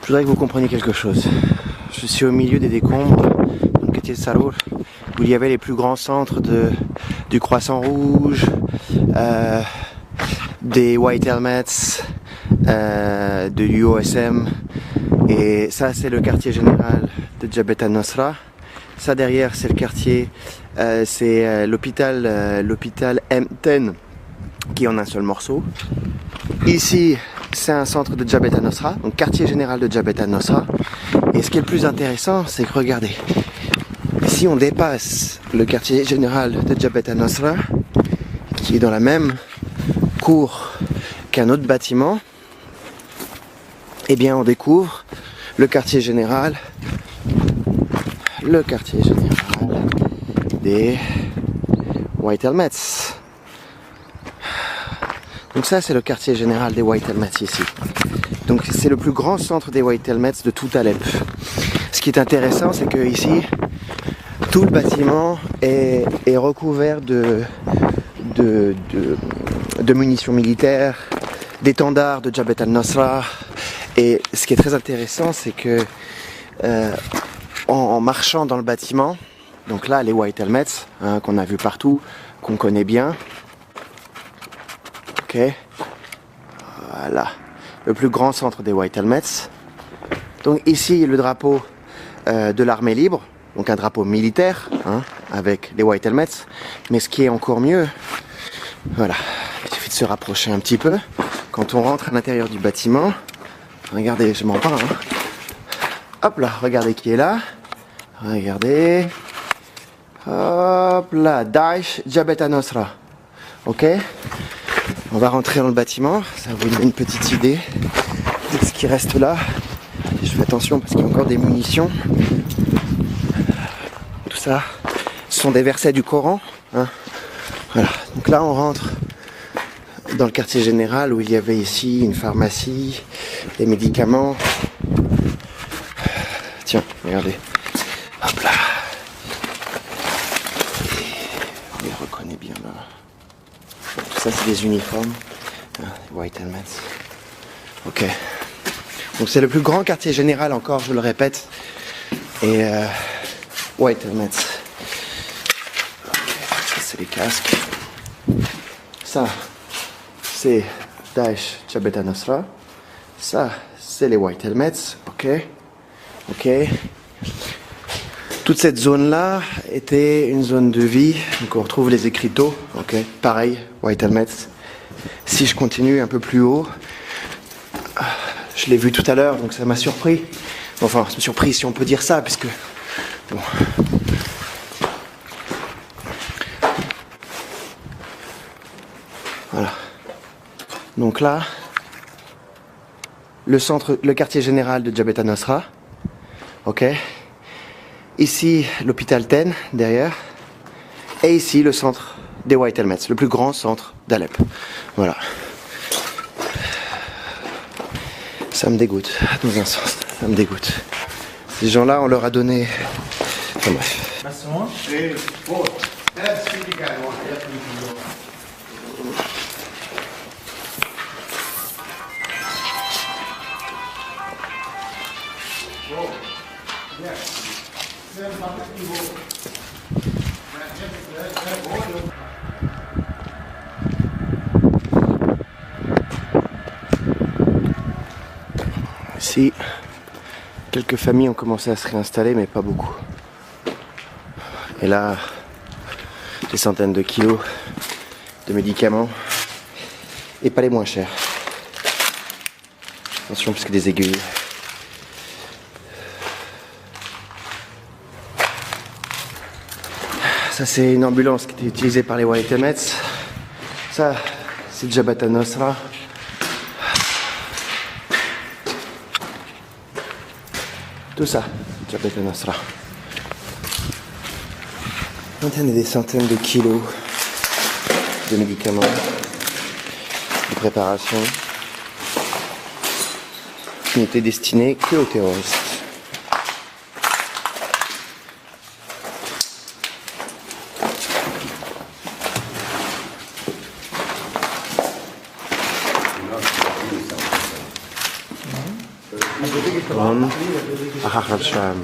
Je voudrais que vous compreniez quelque chose. Je suis au milieu des décombres, dans le quartier de Sarur, où il y avait les plus grands centres du Croissant Rouge, des White Helmets, de l'UOSM. Et ça, c'est le quartier général de Jabhat al-Nusra. Ça, derrière, c'est le quartier, c'est l'hôpital M10, qui est en un seul morceau. Ici, c'est un centre de Jabhat al-Nusra, donc quartier général de Jabhat al-Nusra. Et ce qui est le plus intéressant, c'est que regardez, si on dépasse le quartier général de Jabhat al-Nusra, qui est dans la même cour qu'un autre bâtiment, eh bien on découvre le quartier général des White Helmets. Donc ça, c'est le quartier général des White Helmets ici. Donc c'est le plus grand centre des White Helmets de tout Alep. Ce qui est intéressant, c'est que ici, tout le bâtiment est recouvert de munitions militaires, d'étendards de Jabhat al-Nusra. Et ce qui est très intéressant, c'est que en marchant dans le bâtiment, donc là, les White Helmets, hein, qu'on a vu partout, qu'on connaît bien. Ok, voilà, le plus grand centre des White Helmets. Donc ici, le drapeau de l'armée libre, donc un drapeau militaire, hein, avec les White Helmets. Mais ce qui est encore mieux, voilà, il suffit de se rapprocher un petit peu. Quand on rentre à l'intérieur du bâtiment, regardez, je m'en parle. Hein. Hop là, regardez qui est là. Regardez. Hop là, Daesh Jabhat al-Nusra. Ok. On va rentrer dans le bâtiment, ça vous donne une petite idée de ce qui reste là. Et je fais attention parce qu'il y a encore des munitions. Tout ça, ce sont des versets du Coran. Hein. Voilà, donc là on rentre dans le quartier général où il y avait ici une pharmacie, des médicaments. Tiens, regardez. Hop là. Et on les reconnaît bien là. Tout ça, c'est des uniformes. White Helmets. Ok. Donc c'est le plus grand quartier général encore, je le répète. Et White Helmets. Ok, ça c'est les casques. Ça, c'est Daesh Jabhat al-Nusra. Ça, c'est les White Helmets. Ok. Ok. Toute cette zone-là était une zone de vie. Donc on retrouve les écriteaux. Ok. Pareil, White Helmets. Si je continue un peu plus haut, je l'ai vu tout à l'heure, donc ça m'a surpris. Enfin, ça m'a surpris si on peut dire ça, puisque bon. Voilà. Donc là, le quartier général de Jabhat al-Nusra. Ok. Ici, l'hôpital Ten, derrière. Et ici, le centre des White Helmets, le plus grand centre d'Alep. Voilà. Ça me dégoûte, dans un sens. Ça me dégoûte. Ces gens-là, on leur a donné... Enfin bref. Ici, quelques familles ont commencé à se réinstaller, mais pas beaucoup. Et là, des centaines de kilos de médicaments, et pas les moins chers. Attention, parce que des aiguilles. Ça, c'est une ambulance qui était utilisée par les White Helmets. Ça, c'est Jabhat al-Nusra. Tout ça, Jabhat al-Nusra. Centaines et des centaines de kilos de médicaments, de préparations qui n'étaient destinés que aux terroristes. Con Ahrar al-Sham,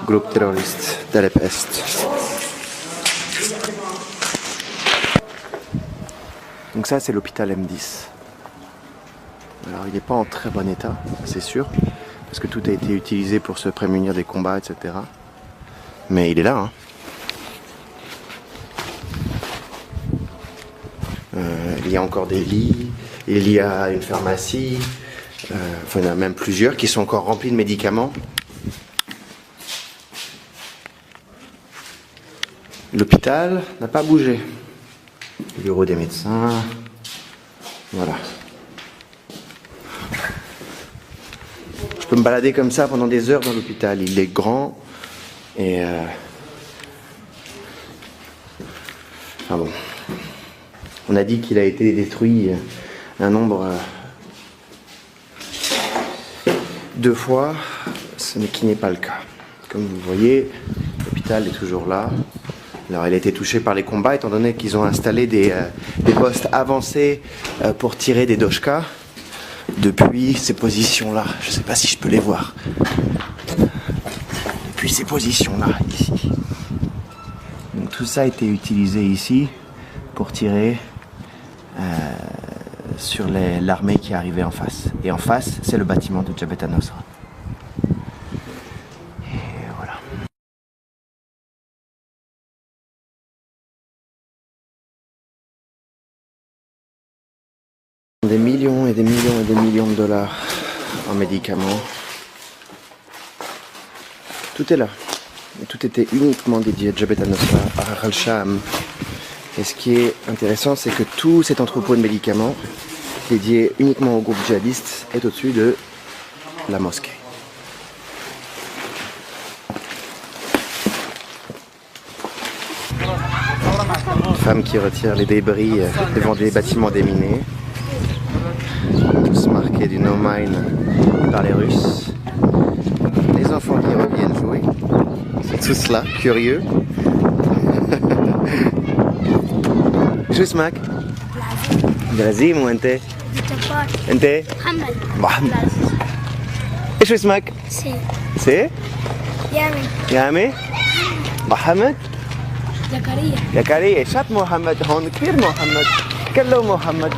groupe terroriste d'Alep Est. Donc ça c'est l'hôpital M10. Alors il n'est pas en très bon état, c'est sûr, parce que tout a été utilisé pour se prémunir des combats, etc. Mais il est là, hein. Il y a encore des lits, il y a une pharmacie, enfin il y en a même plusieurs qui sont encore remplis de médicaments. L'hôpital n'a pas bougé. Le bureau des médecins, voilà. Je peux me balader comme ça pendant des heures dans l'hôpital. Il est grand et enfin bon. On a dit qu'il a été détruit un nombre 2 fois, ce qui n'est pas le cas. Comme vous voyez, l'hôpital est toujours là. Alors, il a été touché par les combats, étant donné qu'ils ont installé des postes avancés pour tirer des doshkas depuis ces positions-là. Je ne sais pas si je peux les voir. Depuis ces positions-là, ici. Donc, tout ça a été utilisé ici pour tirer sur l'armée qui arrivait en face. Et en face, c'est le bâtiment de Jabhat al-Nusra. Et voilà. Des millions et des millions et des millions de dollars en médicaments. Tout est là. Et tout était uniquement dédié à Jabhat al-Nusra, à Ahrar al-Sham. Et ce qui est intéressant, c'est que tout cet entrepôt de médicaments, dédié uniquement au groupe djihadiste, est au-dessus de la mosquée. Une femme qui retire les débris devant des bâtiments déminés, tous marqués du no mine par les Russes. Les enfants qui reviennent jouer, c'est tous là, curieux. شو اسمك؟ لازم وانت؟ جبار انت؟ محمد ايش اسمك؟ سي يامن يامي؟ محمد؟ زكريا زكريا شات محمد هون كثير محمد كله محمد